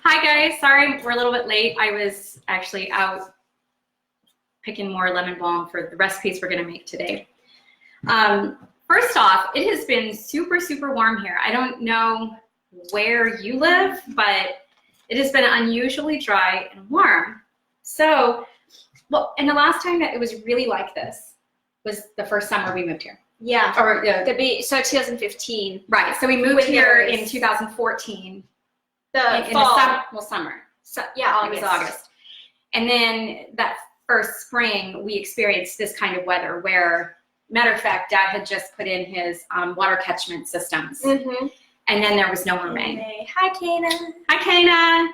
Hi guys, sorry we're a little bit late. I was actually out picking more lemon balm for the recipes we're gonna make today. First off, it has been super, super warm here. I don't know where you live, but it has been unusually dry and warm. So, well, and the last time that it was really like this was the first summer we moved here. Yeah. Or so 2015. Right. So we moved here in 2014. Summer. So, yeah, August. It was August. And then that first spring, we experienced this kind of weather where, matter of fact, Dad had just put in his water catchment systems. Mm-hmm. And then there was no more rain. Hi, Kana. Hi, Kana.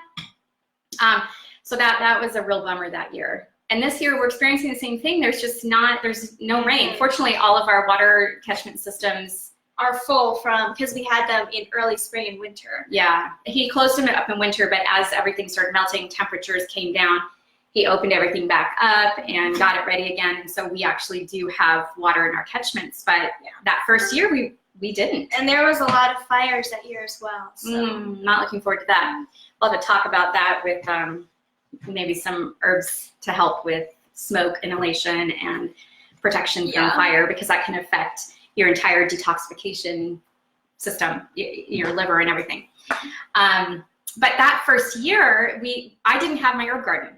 So that was a real bummer that year. And this year we're experiencing the same thing. There's no rain. Fortunately, all of our water catchment systems are full because we had them in early spring and winter. Yeah, he closed them up in winter, but as everything started melting, temperatures came down. He opened everything back up and got it ready again. And so we actually do have water in our catchments, but that first year we didn't. And there was a lot of fires that year as well. So. Not looking forward to that. We'll have to talk about that with maybe some herbs to help with smoke inhalation and protection from fire, because that can affect your entire detoxification system, your liver and everything. But that first year, I didn't have my herb garden.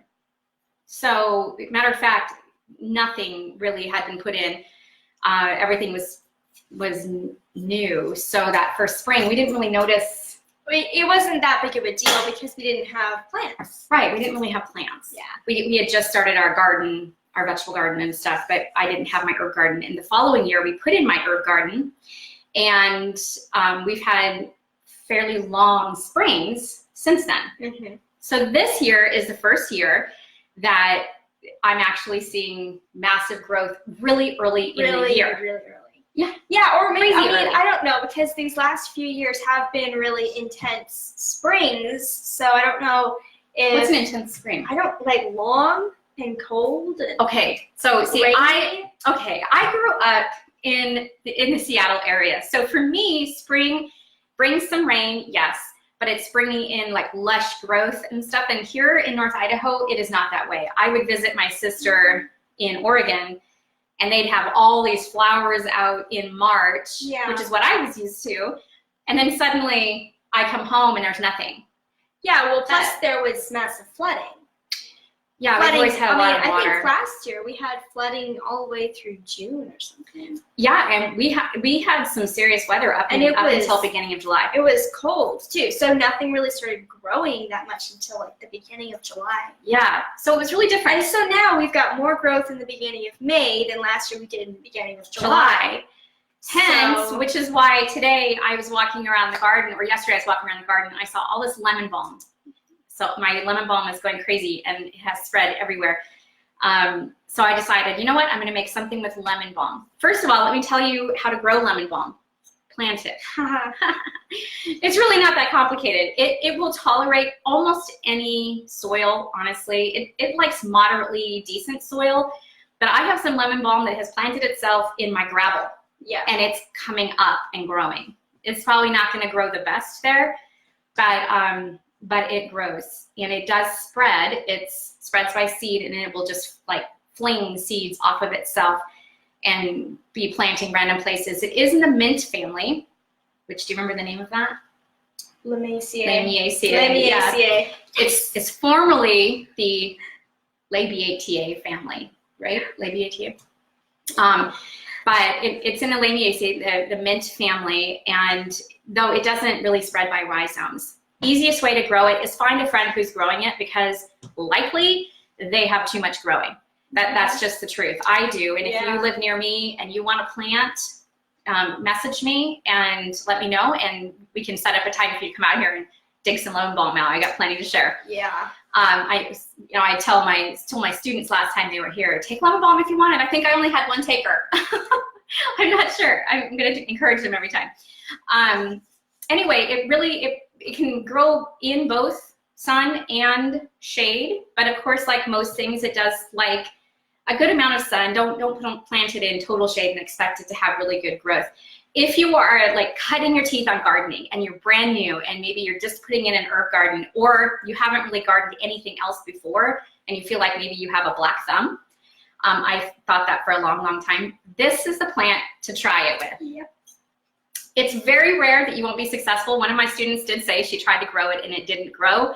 So, matter of fact, nothing really had been put in. Everything was new. So that first spring, we didn't really notice. It wasn't that big of a deal because we didn't have plants. Right, we didn't really have plants. Yeah. We had just started our garden, our vegetable garden and stuff, but I didn't have my herb garden. And the following year, we put in my herb garden, and we've had fairly long springs since then. Mm-hmm. So this year is the first year that I'm actually seeing massive growth really early in the year. Really early. Yeah, or maybe, I don't know, because these last few years have been really intense springs, so I don't know if... What's an intense spring? I don't, long and cold. And okay, so see, rainy. I grew up in the Seattle area, so for me, spring brings some rain, yes, but it's bringing in lush growth and stuff, and here in North Idaho, it is not that way. I would visit my sister in Oregon, and they'd have all these flowers out in March, which is what I was used to. And then suddenly I come home and there's nothing. Yeah, well, plus there was massive flooding. Yeah, we always had a lot of water. I think last year we had flooding all the way through June or something. Yeah, and we had some serious weather up until beginning of July. It was cold too, so nothing really started growing that much until the beginning of July. Yeah, so it was really different. And so now we've got more growth in the beginning of May than last year we did in the beginning of July. Hence, which is why today I was walking around the garden, or yesterday I was walking around the garden, and I saw all this lemon balm. So my lemon balm is going crazy and it has spread everywhere. So I decided, you know what, I'm gonna make something with lemon balm. First of all, let me tell you how to grow lemon balm. Plant it. It's really not that complicated. It will tolerate almost any soil, honestly. It likes moderately decent soil, but I have some lemon balm that has planted itself in my gravel. Yeah. And it's coming up and growing. It's probably not gonna grow the best there, but it grows, and it does spread. It spreads by seed, and it will just fling seeds off of itself and be planting random places. It is in the mint family, which, do you remember the name of that? Lamiaceae. Lamiaceae. Yeah. It's formerly the Labiataceae family, right? Labiataceae. But it's in the Lamiaceae, the mint family, and though it doesn't really spread by rhizomes. Easiest way to grow it is find a friend who's growing it, because likely they have too much growing. That's just the truth. I do, and if you live near me and you want to plant, message me and let me know, and we can set up a time for you to come out here and dig some lemon balm out. I got plenty to share. Yeah. I told my students last time they were here, take lemon balm if you want it. I think I only had one taker. I'm not sure. I'm going to encourage them every time. Anyway, it can grow in both sun and shade, but of course, like most things, it does like a good amount of sun. Don't plant it in total shade and expect it to have really good growth. if you are like cutting your teeth on gardening and you're brand new and maybe you're just putting in an herb garden, or you haven't really gardened anything else before and you feel like maybe you have a black thumb, I've thought that for a long, long time. This is the plant to try it with. Yep. It's very rare that you won't be successful. One of my students did say she tried to grow it and it didn't grow.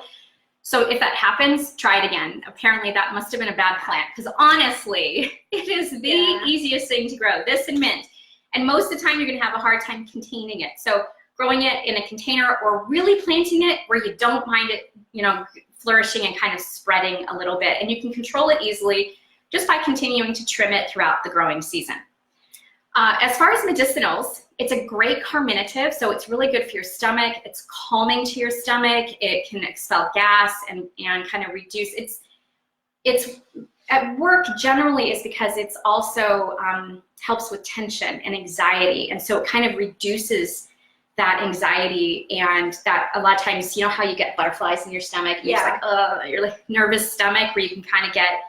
So if that happens, try it again. Apparently that must have been a bad plant, because honestly, it is the easiest thing to grow, this and mint. And most of the time you're gonna have a hard time containing it. So growing it in a container, or really planting it where you don't mind it, you know, flourishing and kind of spreading a little bit. And you can control it easily just by continuing to trim it throughout the growing season. As far as medicinals, it's a great carminative, so it's really good for your stomach. It's calming to your stomach. It can expel gas and kind of reduce. It's at work generally is because it's also helps with tension and anxiety, and so it kind of reduces that anxiety, and that a lot of times, you know how you get butterflies in your stomach, and you're like nervous stomach, where you can kind of get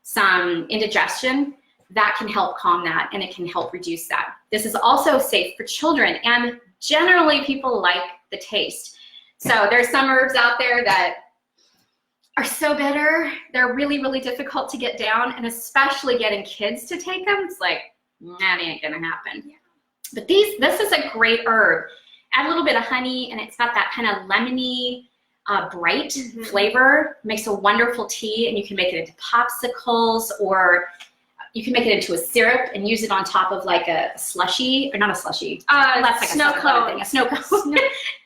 some indigestion. That can help calm that, and it can help reduce that. This is also safe for children, and generally people like the taste. So there's some herbs out there that are so bitter, they're really, really difficult to get down, and especially getting kids to take them, it's like, that ain't gonna happen. Yeah. But this is a great herb. Add a little bit of honey, and it's got that kind of lemony, bright flavor. Makes a wonderful tea, and you can make it into popsicles, or you can make it into a syrup and use it on top of like a slushy, or not a slushy. That's like snow cone. A snow cone.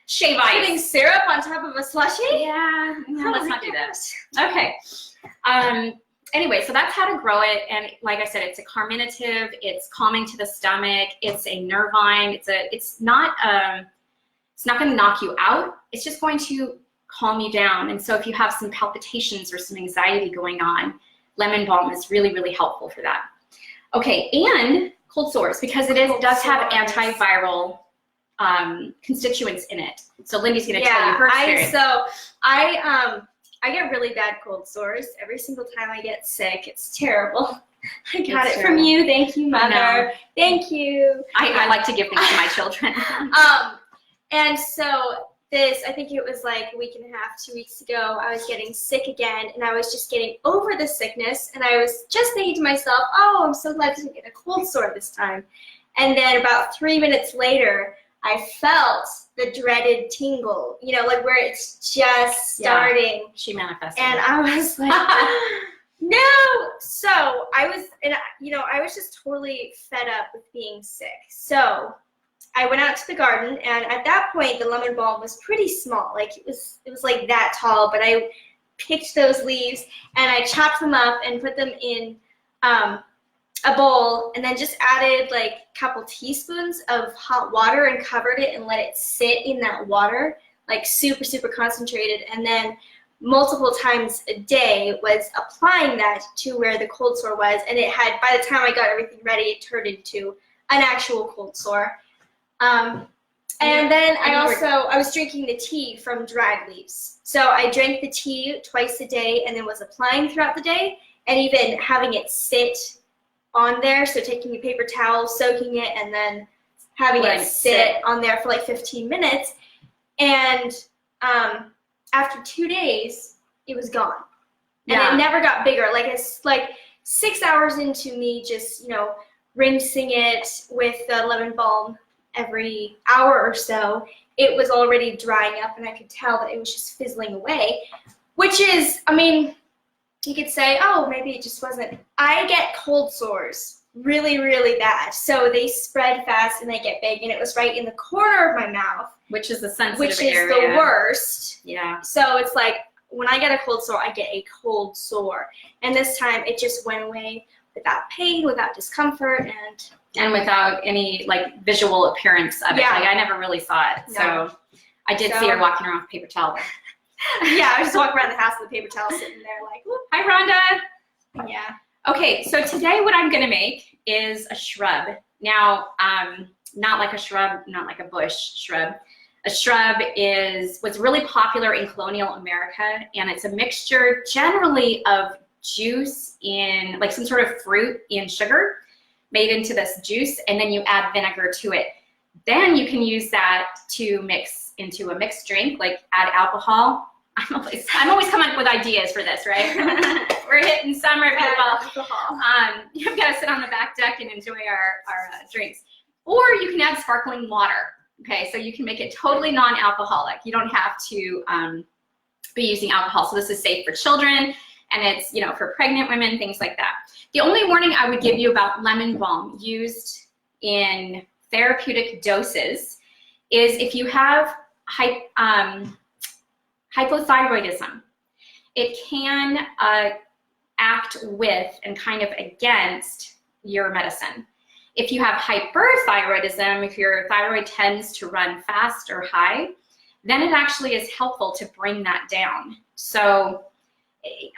Shave ice. Putting syrup on top of a slushy? Yeah, no, let's not do that. Okay. Anyway, so that's how to grow it. And like I said, it's a carminative. It's calming to the stomach. It's a nervine. It's not going to knock you out. It's just going to calm you down. And so if you have some palpitations or some anxiety going on, lemon balm is really, really helpful for that. Okay, and cold sores, because it does have antiviral constituents in it. So Lindy's going to tell you her experience. I get really bad cold sores every single time I get sick. It's terrible. I got it from you. Thank you, Mother. Thank you. I like to give things to my children. And so I think it was like a week and a half, 2 weeks ago, I was getting sick again, and I was just getting over the sickness, and I was just thinking to myself, oh, I'm so glad to get a cold sore this time. And then about 3 minutes later, I felt the dreaded tingle, you know, like where it's just starting. Yeah, she manifested. And I was like, no. So I was just totally fed up with being sick. So I went out to the garden, and at that point, the lemon balm was pretty small. Like it was like that tall, but I picked those leaves and I chopped them up and put them in a bowl, and then just added like a couple teaspoons of hot water and covered it and let it sit in that water, like super, super concentrated. And then multiple times a day was applying that to where the cold sore was. And it had, by the time I got everything ready, it turned into an actual cold sore. And then I was drinking the tea from dried leaves. So I drank the tea twice a day and then was applying throughout the day, and even having it sit on there. So taking a paper towel, soaking it, and then having it sit on there for like 15 minutes. And after 2 days, it was gone. And it never got bigger. Like it's like 6 hours into me just, rinsing it with the lemon balm every hour or so, it was already drying up, and I could tell that it was just fizzling away, which is, you could say, oh, maybe it just wasn't. I get cold sores really, really bad. So they spread fast and they get big, and it was right in the corner of my mouth. Which is the sensitive which is area. the worst. Yeah. So it's like, when I get a cold sore, I get a cold sore. And this time it just went away without pain, without discomfort, and without any like visual appearance of it. Like I never really saw it. No. So I did see her walking around with paper towel. Yeah, I was just walking around the house with a paper towel sitting there like, whoop. Hi, Rhonda. Yeah. Okay, so today what I'm gonna make is a shrub. Now, not like a shrub, not like a bush shrub. A shrub was really popular in colonial America, and it's a mixture generally of juice in, like some sort of fruit in sugar, made into this juice, and then you add vinegar to it. Then you can use that to mix into a mixed drink, like add alcohol. I'm always coming up with ideas for this, right? We're hitting summer, people. You've got to sit on the back deck and enjoy our drinks. Or you can add sparkling water. Okay, so you can make it totally non-alcoholic. You don't have to be using alcohol. So this is safe for children, and it's, you know, for pregnant women, things like that. The only warning I would give you about lemon balm used in therapeutic doses is if you have hypothyroidism, it can act with and kind of against your medicine. If you have hyperthyroidism, if your thyroid tends to run fast or high, then it actually is helpful to bring that down. So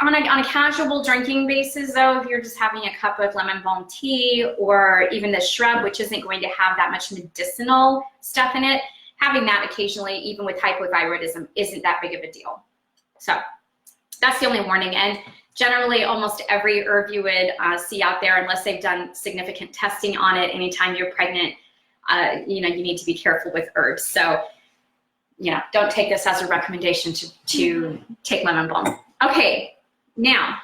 on a casual drinking basis, though, if you're just having a cup of lemon balm tea or even the shrub, which isn't going to have that much medicinal stuff in it, having that occasionally, even with hypothyroidism, isn't that big of a deal. So that's the only warning. And generally, almost every herb you would see out there, unless they've done significant testing on it, anytime you're pregnant, you know, you need to be careful with herbs. So, you know, don't take this as a recommendation to take lemon balm. Okay, now,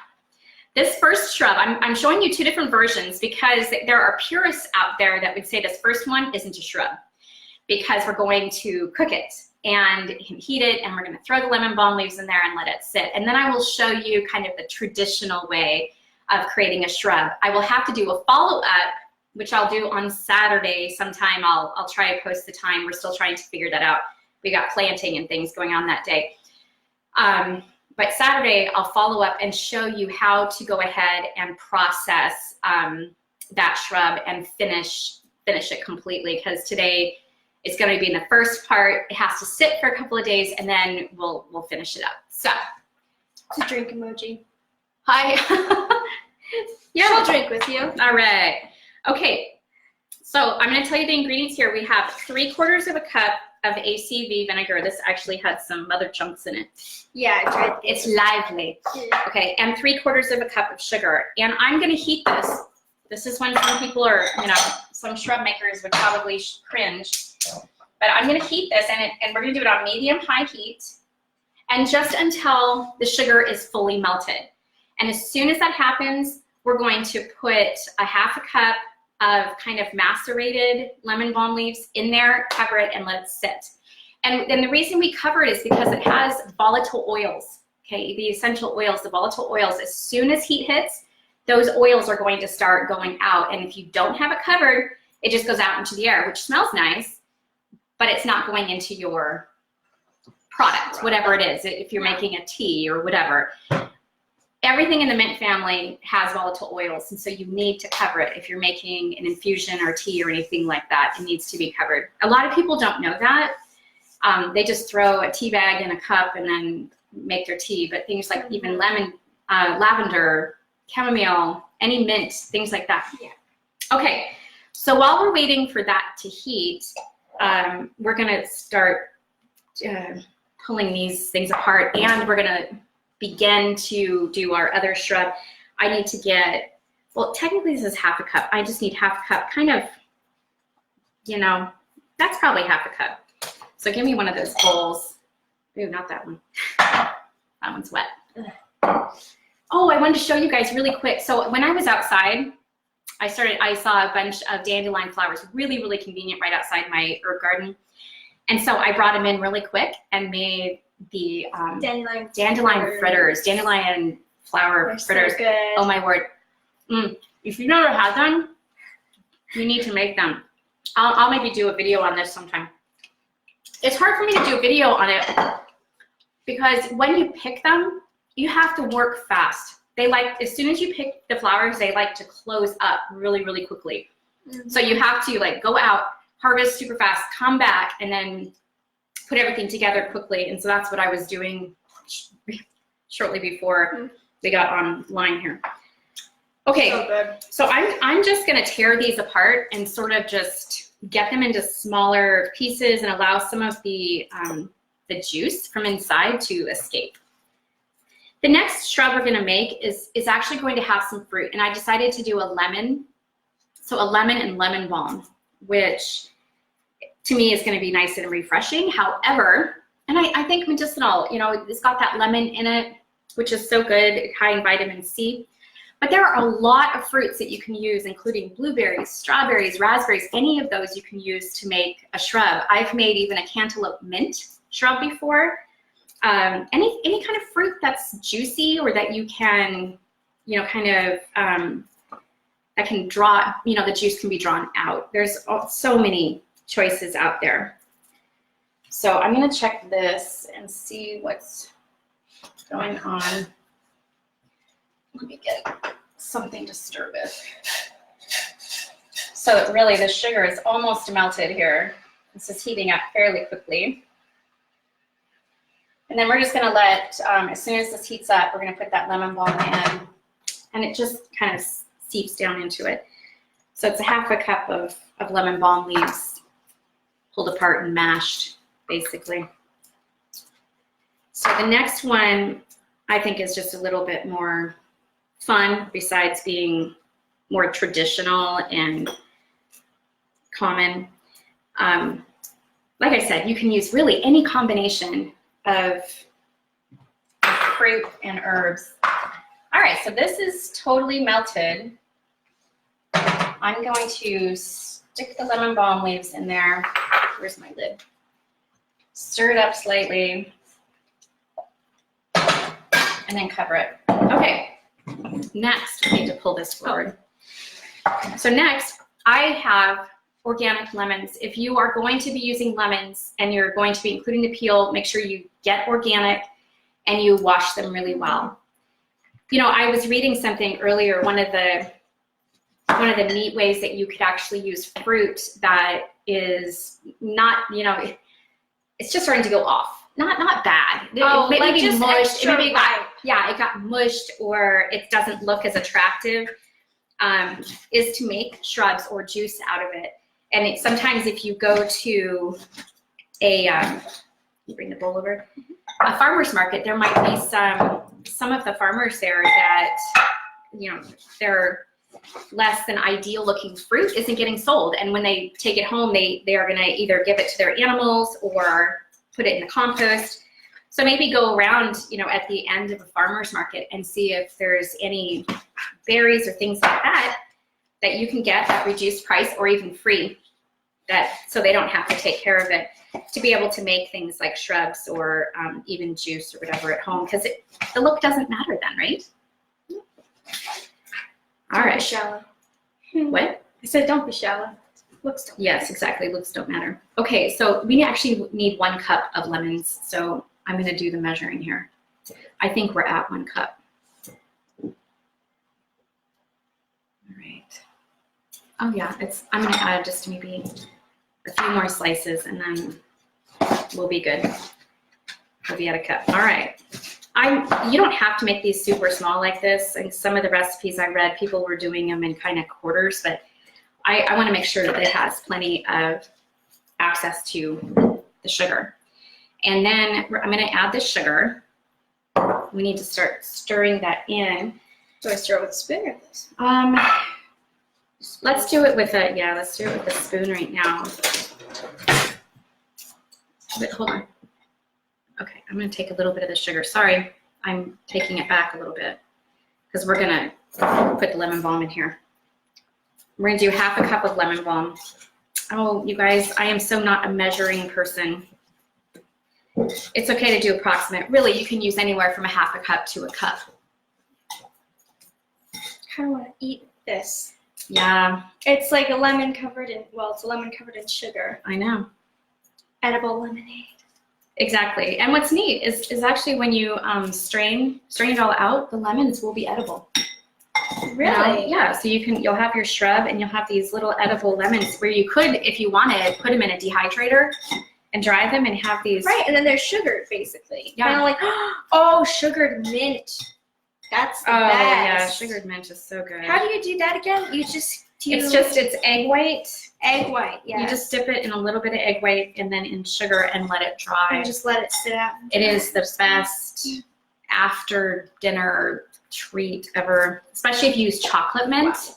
this first shrub, I'm showing you two different versions because there are purists out there that would say this first one isn't a shrub because we're going to cook it and heat it, and we're going to throw the lemon balm leaves in there and let it sit. And then I will show you kind of the traditional way of creating a shrub. I will have to do a follow-up, which I'll do on Saturday sometime. I'll try to post the time. We're still trying to figure that out. We got planting and things going on that day. But Saturday, I'll follow up and show you how to go ahead and process that shrub and finish it completely, because today it's going to be in the first part. It has to sit for a couple of days, and then we'll finish it up. So, To drink emoji. hi. Yeah, I'll drink with you. All right. Okay. So I'm going to tell you the ingredients here. We have 3/4 of a cup of ACV vinegar. This actually had some mother chunks in it. Yeah, I tried. It's lively. Okay, and 3/4 of a cup of sugar. And I'm going to heat this. This is when some people are, you know, some shrub makers would probably cringe. But I'm going to heat this, and we're going to do it on medium-high heat, and just until the sugar is fully melted. And as soon as that happens, we're going to put a 1/2 cup of kind of macerated lemon balm leaves in there, cover it, and let it sit. And then the reason we cover it is because it has volatile oils, okay? The essential oils, the volatile oils, as soon as heat hits, those oils are going to start going out. And if you don't have it covered, it just goes out into the air, which smells nice, but it's not going into your product, whatever it is, if you're making a tea or whatever. Everything in the mint family has volatile oils, and so you need to cover it. If you're making an infusion or tea or anything like that, it needs to be covered. A lot of people don't know that. They just throw a tea bag in a cup and then make their tea, but things like even lemon, lavender, chamomile, any mint, things like that. Yeah. Okay, so while we're waiting for that to heat, we're gonna start pulling these things apart, and we're gonna begin to do our other shrub. I need to get, well, technically this is 1/2 cup. I just need 1/2 cup, kind of, you know, that's probably 1/2 cup. So give me one of those bowls. Ooh, not that one. That one's wet. Oh, I wanted to show you guys really quick. So when I was outside, I saw a bunch of dandelion flowers, really, really convenient right outside my herb garden. And so I brought them in really quick and made the dandelion fritters, dandelion flower fritters. So good. Oh my word. If you've never had them, you need to make them. I'll maybe do a video on this sometime. It's hard for me to do a video on it because when you pick them, you have to work fast. They like, as soon as you pick the flowers, they like to close up really, really quickly. So you have to like go out, harvest super fast, come back, and then put everything together quickly. And so that's what I was doing shortly before we got online here. Okay, so I'm just gonna tear these apart and sort of just get them into smaller pieces and allow some of the juice from inside to escape. The next shrub we're gonna make is actually going to have some fruit, and I decided to do a lemon. So a lemon and lemon balm, which to me is going to be nice and refreshing. However, and I think medicinal, you know, it's got that lemon in it, which is so good, high in vitamin C. But there are a lot of fruits that you can use, including blueberries, strawberries, raspberries, any of those you can use to make a shrub. I've made even a cantaloupe mint shrub before. Any kind of fruit that's juicy or that you can, you know, kind of, that can draw, you know, the juice can be drawn out. There's so many choices out there. So I'm gonna check this and see what's going on. Let me get something to stir with. So really the sugar is almost melted here. This is heating up fairly quickly. And then we're just gonna let, as soon as this heats up, we're gonna put that lemon balm in, and it just kind of seeps down into it. So it's a half a cup of lemon balm leaves pulled apart and mashed, basically. So the next one I think is just a little bit more fun, besides being more traditional and common. Like I said, you can use really any combination of fruit and herbs. All right, so this is totally melted. I'm going to stick the lemon balm leaves in there. Where's my lid? Stir it up slightly, and then cover it. Okay, next we need to pull this forward. So next, I have organic lemons. If you are going to be using lemons and you're going to be including the peel, make sure you get organic and you wash them really well. You know, I was reading something earlier, one of the neat ways that you could actually use fruit that is not, you know, it's just starting to go off. Not bad. Oh, it like maybe just mushed. extra Maybe it got mushed, or it doesn't look as attractive. Is to make shrubs or juice out of it. And sometimes if you go to a, you bring the bowl over, a farmer's market, there might be some of the farmers there that, you know, they're less than ideal looking fruit isn't getting sold. And when they take it home, they are gonna either give it to their animals or put it in the compost. So maybe go around, you know, at the end of a farmer's market and see if there's any berries or things like that that you can get at reduced price or even free, so they don't have to take care of it, to be able to make things like shrubs or even juice or whatever at home, because the look doesn't matter then, right? All right. Don't be shallow. What? I said don't be shallow. Looks don't matter. Yes, exactly. Looks don't matter. Okay, so we actually need 1 cup of lemons. So I'm going to do the measuring here. I think we're at 1 cup. All right. Oh yeah, I'm going to add just maybe a few more slices, and then we'll be good. We'll be at a cup. All right. You don't have to make these super small like this. And some of the recipes I read, people were doing them in kind of quarters, but I want to make sure that it has plenty of access to the sugar. And then I'm going to add the sugar. We need to start stirring that in. Do I stir it with a spoon or this? Let's do it with let's do it with a spoon right now. But hold on. Okay, I'm going to take a little bit of the sugar. Sorry, I'm taking it back a little bit because we're going to put the lemon balm in here. We're going to do half a cup of lemon balm. Oh, you guys, I am so not a measuring person. It's okay to do approximate. Really, you can use anywhere from a half a cup to a cup. I kind of want to eat this. Yeah. It's like a lemon covered in, well, it's a lemon covered in sugar. I know. Edible lemonade. Exactly. And what's neat is actually when you strain it all out, the lemons will be edible. Really? Yeah. So you'll have your shrub and you'll have these little edible lemons where you could, if you wanted, put them in a dehydrator and dry them and have these. Right, and then there's sugar basically. Yeah. Kind of like, oh, sugared mint. That's the best. Yeah, sugared mint is so good. How do you do that again? You just do. It's egg white. Egg white. Yeah. You just dip it in a little bit of egg white and then in sugar and let it dry. And just let it sit out. It is the best after dinner treat ever, especially if you use chocolate mint.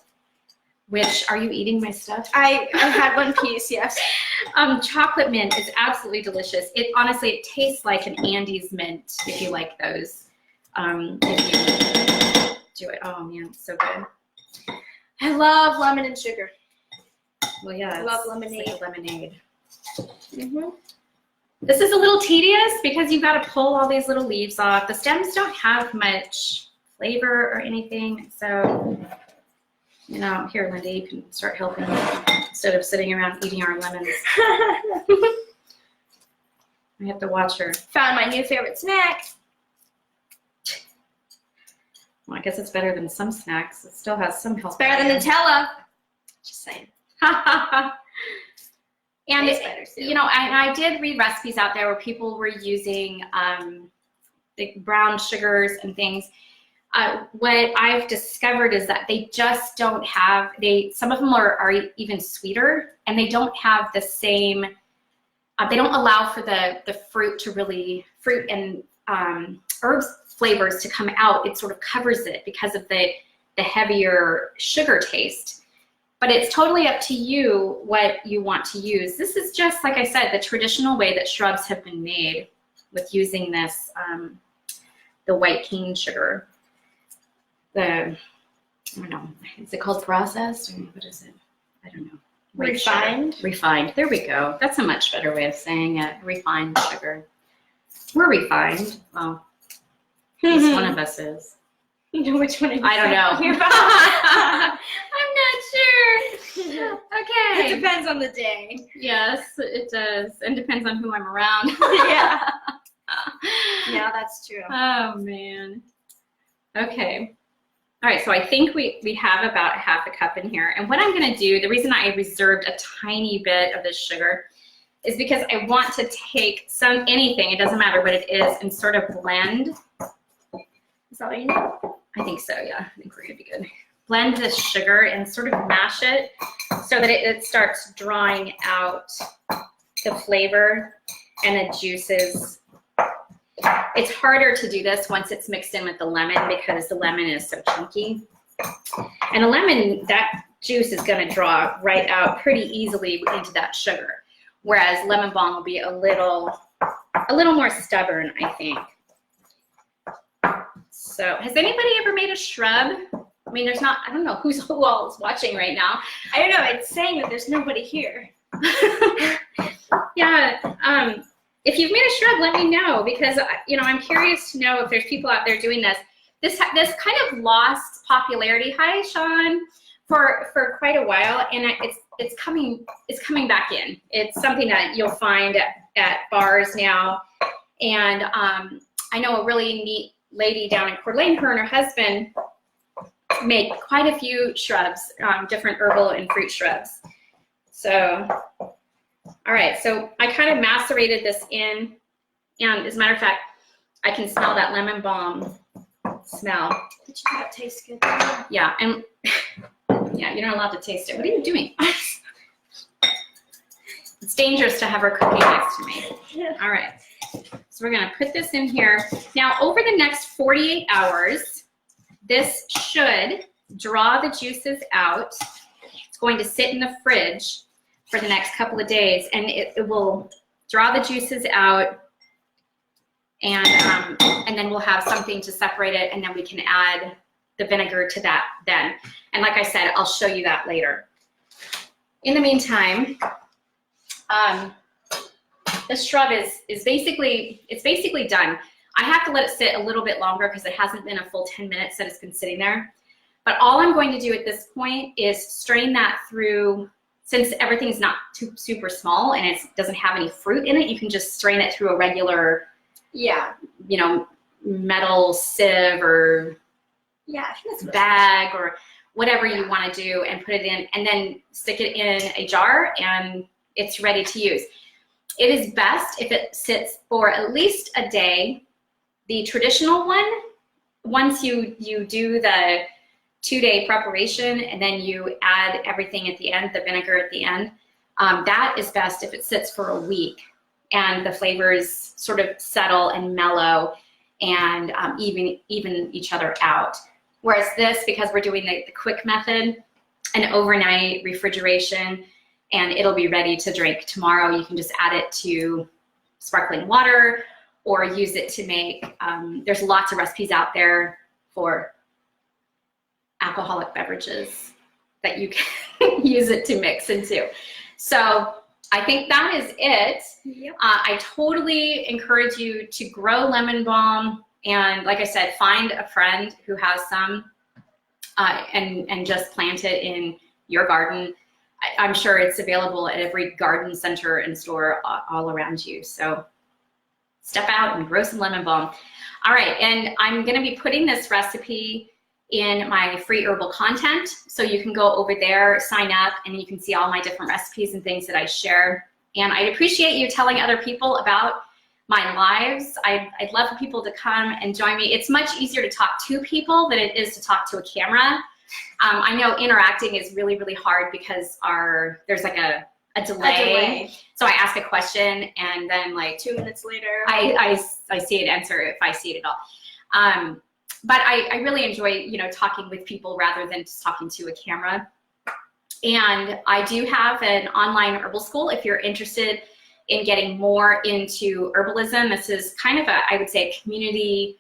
which, are you eating my stuff? I had one piece, yes. Chocolate mint is absolutely delicious. Honestly, it tastes like an Andes mint if you like those. If you do it, oh man, it's so good. I love lemon and sugar. Well, yeah, I love lemonade. It's like a lemonade. Mm-hmm. This is a little tedious because you've got to pull all these little leaves off. The stems don't have much flavor or anything, so, you know, here, Linda, you can start helping instead of sitting around eating our lemons. I have to watch her. Found my new favorite snack. Well, I guess it's better than some snacks. It still has some health. It's better than Nutella. Just saying. And Tastes better, too. you know, I did read recipes out there where people were using the brown sugars and things. What I've discovered is that they just don't have, some of them are even sweeter, and they don't have the same, they don't allow for the fruit and herbs flavors to come out. It sort of covers it because of the heavier sugar taste. But it's totally up to you what you want to use. This is just, like I said, the traditional way that shrubs have been made with using this, the white cane sugar. I don't know, is it called processed? Or what is it? I don't know. Refined? Refined, there we go. That's a much better way of saying it, refined sugar. We're refined. Well, at least one of us is. You know which one I don't know. I'm not sure. Okay. It depends on the day. Yes, it does. And depends on who I'm around. Yeah. Yeah, that's true. Oh, man. Okay. All right, so I think we have about half a cup in here. And what I'm going to do, the reason I reserved a tiny bit of this sugar is because I want to take anything, it doesn't matter what it is, and sort of blend. Is that what you need? I think so, yeah. I think we're gonna be good. Blend this sugar and sort of mash it so that it starts drawing out the flavor and the juices. It's harder to do this once it's mixed in with the lemon because the lemon is so chunky. And the lemon, that juice is gonna draw right out pretty easily into that sugar. Whereas lemon balm will be a little more stubborn, I think. So, has anybody ever made a shrub? I mean, I don't know who all is watching right now. I don't know, it's saying that there's nobody here. Yeah, if you've made a shrub, let me know because, you know, I'm curious to know if there's people out there doing this. This kind of lost popularity, hi Sean, for quite a while, and it's coming back in. It's something that you'll find at bars now, and I know a really neat lady down in Coeur d'Alene, her and her husband made quite a few shrubs, different herbal and fruit shrubs. So, all right, so I kind of macerated this in, and as a matter of fact, I can smell that lemon balm smell. That tastes good. Yeah, and yeah, you're not allowed to taste it. What are you doing? It's dangerous to have her cooking next to me. Yeah. All right. So we're going to put this in here. Now, over the next 48 hours, this should draw the juices out. It's going to sit in the fridge for the next couple of days, and it will draw the juices out, and then we'll have something to separate it, and then we can add the vinegar to that then. And like I said, I'll show you that later. In the meantime, this shrub is basically done. I have to let it sit a little bit longer because it hasn't been a full 10 minutes that it's been sitting there. But all I'm going to do at this point is strain that through, since everything's not too super small and it doesn't have any fruit in it, you can just strain it through a regular, yeah, you know, metal sieve or bag or whatever you want to do, and put it in, and then stick it in a jar, and it's ready to use. It is best if it sits for at least a day. The traditional one, once you do the 2-day preparation and then you add everything at the end, the vinegar at the end, that is best if it sits for a week and the flavors sort of settle and mellow and even each other out. Whereas this, because we're doing the quick method, an overnight refrigeration, and it'll be ready to drink tomorrow. You can just add it to sparkling water or use it to make, there's lots of recipes out there for alcoholic beverages that you can use it to mix into. So I think that is it. Yep. I totally encourage you to grow lemon balm, and like I said, find a friend who has some and just plant it in your garden. I'm sure it's available at every garden center and store all around you. So step out and grow some lemon balm. All right, and I'm gonna be putting this recipe in my free herbal content. So you can go over there, sign up, and you can see all my different recipes and things that I share. And I'd appreciate you telling other people about my lives. I'd love for people to come and join me. It's much easier to talk to people than it is to talk to a camera. I know interacting is really, really hard because there's like a delay. So I ask a question and then like 2 minutes later, I see it answer if I see it at all. But I really enjoy, talking with people rather than just talking to a camera. And I do have an online herbal school if you're interested in getting more into herbalism. This is kind of I would say, a community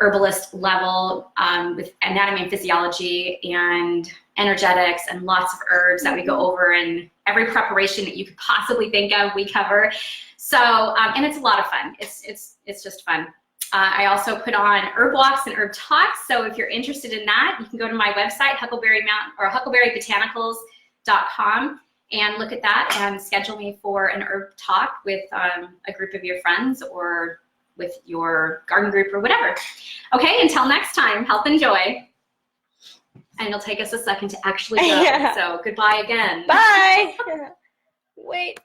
herbalist level with anatomy and physiology and energetics and lots of herbs that we go over, and every preparation that you could possibly think of we cover. So and it's a lot of fun. It's just fun. I also put on herb walks and herb talks. So if you're interested in that, you can go to my website, huckleberrybotanicals.com, and look at that and schedule me for an herb talk with a group of your friends or with your garden group or whatever. Okay, until next time, health and joy. And it'll take us a second to actually go. Yeah. So goodbye again. Bye. Wait.